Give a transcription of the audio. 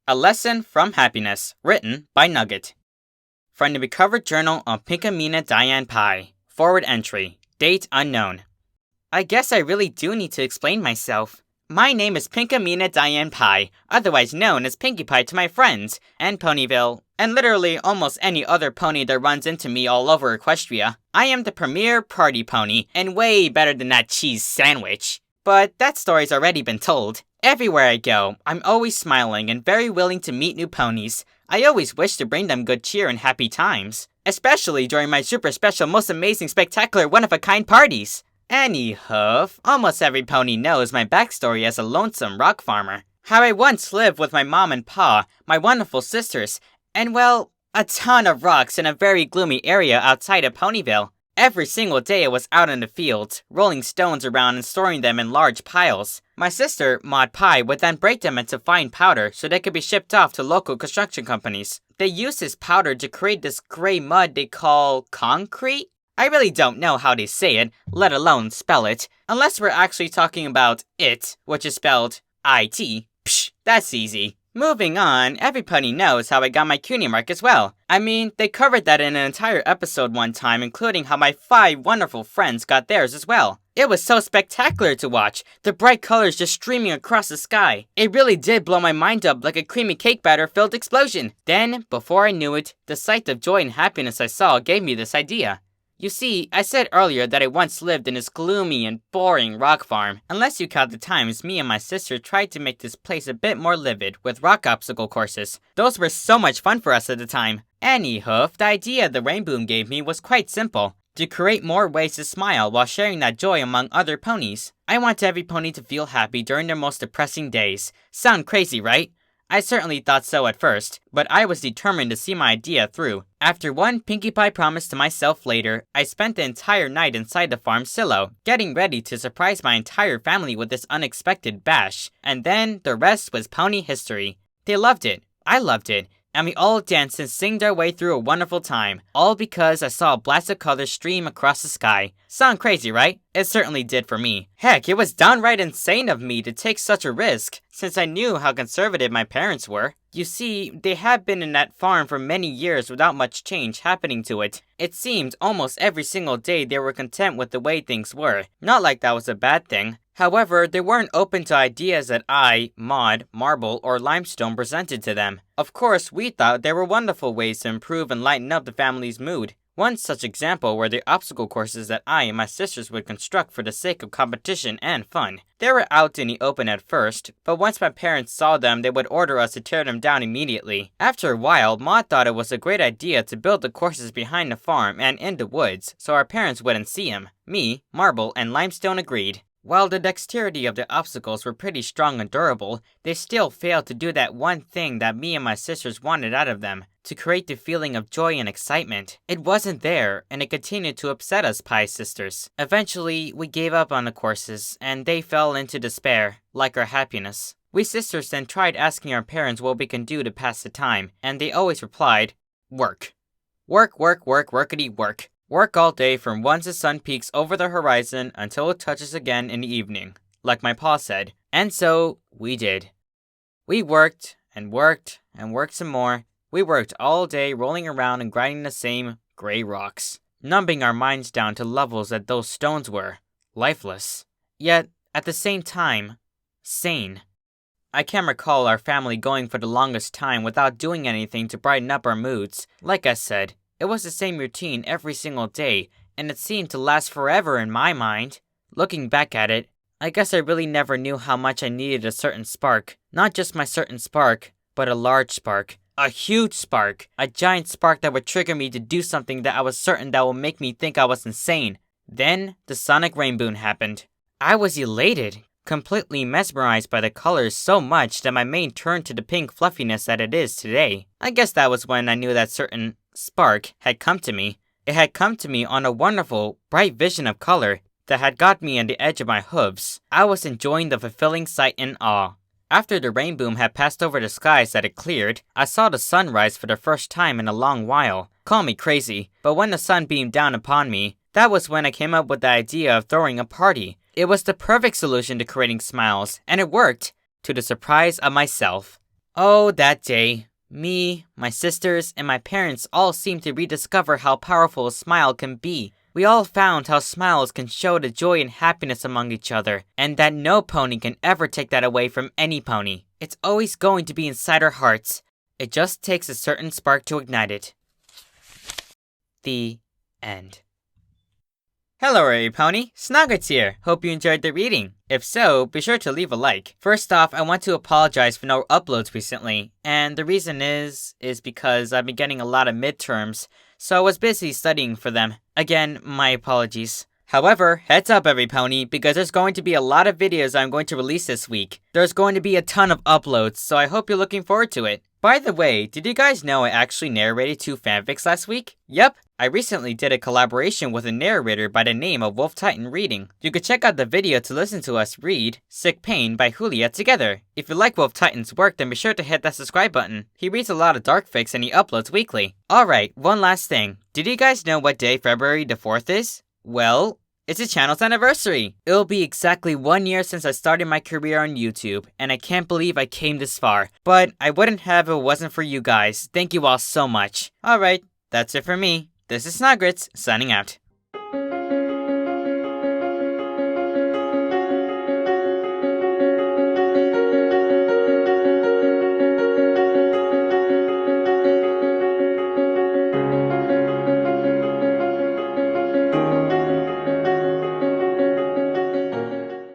A Lesson from Happiness, written by Nugget. From the recovered journal of Pinkamena Diane Pie. Forward entry. Date unknown. I guess I really do need to explain myself. My name is Pinkamena Diane Pie, otherwise known as Pinkie Pie to my friends, and Ponyville, and literally almost any other pony that runs into me all over Equestria. I am the premier party pony, and way better than that cheese sandwich. But that story's already been told. Everywhere I go, I'm always smiling and very willing to meet new ponies. I always wish to bring them good cheer and happy times, especially during my super special, most amazing, spectacular, one-of-a-kind parties. Anywho, almost every pony knows my backstory as a lonesome rock farmer. How I once lived with my mom and pa, my wonderful sisters, and well, a ton of rocks in a very gloomy area outside of Ponyville. Every single day I was out in the fields, rolling stones around and storing them in large piles. My sister, Maud Pie, would then break them into fine powder so they could be shipped off to local construction companies. They use this powder to create this gray mud they call concrete? I really don't know how they say it, let alone spell it, unless we're actually talking about it, which is spelled I-T. Psh, that's easy. Moving on, every pony knows how I got my cutie mark as well. I mean, they covered that in an entire episode one time, including how my 5 wonderful friends got theirs as well. It was so spectacular to watch, the bright colors just streaming across the sky. It really did blow my mind up like a creamy cake batter-filled explosion. Then, before I knew it, the sight of joy and happiness I saw gave me this idea. You see, I said earlier that I once lived in this gloomy and boring rock farm. Unless you count the times me and my sister tried to make this place a bit more livid with rock obstacle courses. Those were so much fun for us at the time. Anywho, the idea the Rainbow gave me was quite simple. To create more ways to smile while sharing that joy among other ponies. I want every pony to feel happy during their most depressing days. Sound crazy, right? I certainly thought so at first, but I was determined to see my idea through. After one Pinkie Pie promise to myself later, I spent the entire night inside the farm silo, getting ready to surprise my entire family with this unexpected bash. And then, the rest was pony history. They loved it, I loved it, and we all danced and singed our way through a wonderful time, all because I saw a blast of color stream across the sky. Sound crazy, right? It certainly did for me. Heck, it was downright insane of me to take such a risk, since I knew how conservative my parents were. You see, they had been in that farm for many years without much change happening to it. It seemed almost every single day they were content with the way things were. Not like that was a bad thing. However, they weren't open to ideas that I, mud, marble, or limestone presented to them. Of course, we thought there were wonderful ways to improve and lighten up the family's mood. One such example were the obstacle courses that I and my sisters would construct for the sake of competition and fun. They were out in the open at first, but once my parents saw them, they would order us to tear them down immediately. After a while, Maud thought it was a great idea to build the courses behind the farm and in the woods, so our parents wouldn't see them. Me, marble, and limestone agreed. While the dexterity of the obstacles were pretty strong and durable, they still failed to do that one thing that me and my sisters wanted out of them, to create the feeling of joy and excitement. It wasn't there, and it continued to upset us Pie sisters. Eventually, we gave up on the courses, and they fell into despair, like our happiness. We sisters then tried asking our parents what we can do to pass the time, and they always replied, work. Work, work, work, workity work. Work all day from once the sun peaks over the horizon until it touches again in the evening, like my pa said. And so, we did. We worked, and worked, and worked some more. We worked all day rolling around and grinding the same gray rocks, numbing our minds down to levels that those stones were, lifeless. Yet, at the same time, sane. I can't recall our family going for the longest time without doing anything to brighten up our moods. Like I said, it was the same routine every single day, and it seemed to last forever in my mind. Looking back at it, I guess I really never knew how much I needed a certain spark. Not just my certain spark, but a large spark. A huge spark. A giant spark that would trigger me to do something that I was certain that would make me think I was insane. Then, the sonic rainbow happened. I was elated, completely mesmerized by the colors so much that my mane turned to the pink fluffiness that it is today. I guess that was when I knew that certain spark had come to me. It had come to me on a wonderful, bright vision of color that had got me on the edge of my hooves. I was enjoying the fulfilling sight in awe. After the rainbow had passed over the skies that it cleared, I saw the sun rise for the first time in a long while. Call me crazy, but when the sun beamed down upon me, that was when I came up with the idea of throwing a party. It was the perfect solution to creating smiles, and it worked, to the surprise of myself. Oh, that day. Me, my sisters, and my parents all seemed to rediscover how powerful a smile can be. We all found how smiles can show the joy and happiness among each other, and that no pony can ever take that away from any pony. It's always going to be inside our hearts. It just takes a certain spark to ignite it. The end. Hello everypony, Snogwritts here. Hope you enjoyed the reading. If so, be sure to leave a like. First off, I want to apologize for no uploads recently, and the reason is because I've been getting a lot of midterms, so I was busy studying for them. Again, my apologies. However, heads up everypony, because there's going to be a lot of videos I'm going to release this week. There's going to be a ton of uploads, so I hope you're looking forward to it. By the way, did you guys know I actually narrated 2 fanfics last week? Yep, I recently did a collaboration with a narrator by the name of Wolf Titan Reading. You could check out the video to listen to us read Sick Pain by Julia together. If you like Wolf Titan's work, then be sure to hit that subscribe button. He reads a lot of dark fics and he uploads weekly. Alright, one last thing. Did you guys know what day February the 4th is? Well, it's the channel's anniversary! It'll be exactly 1 year since I started my career on YouTube, and I can't believe I came this far. But I wouldn't have if it wasn't for you guys. Thank you all so much. Alright, that's it for me. This is Snogwritts, signing out.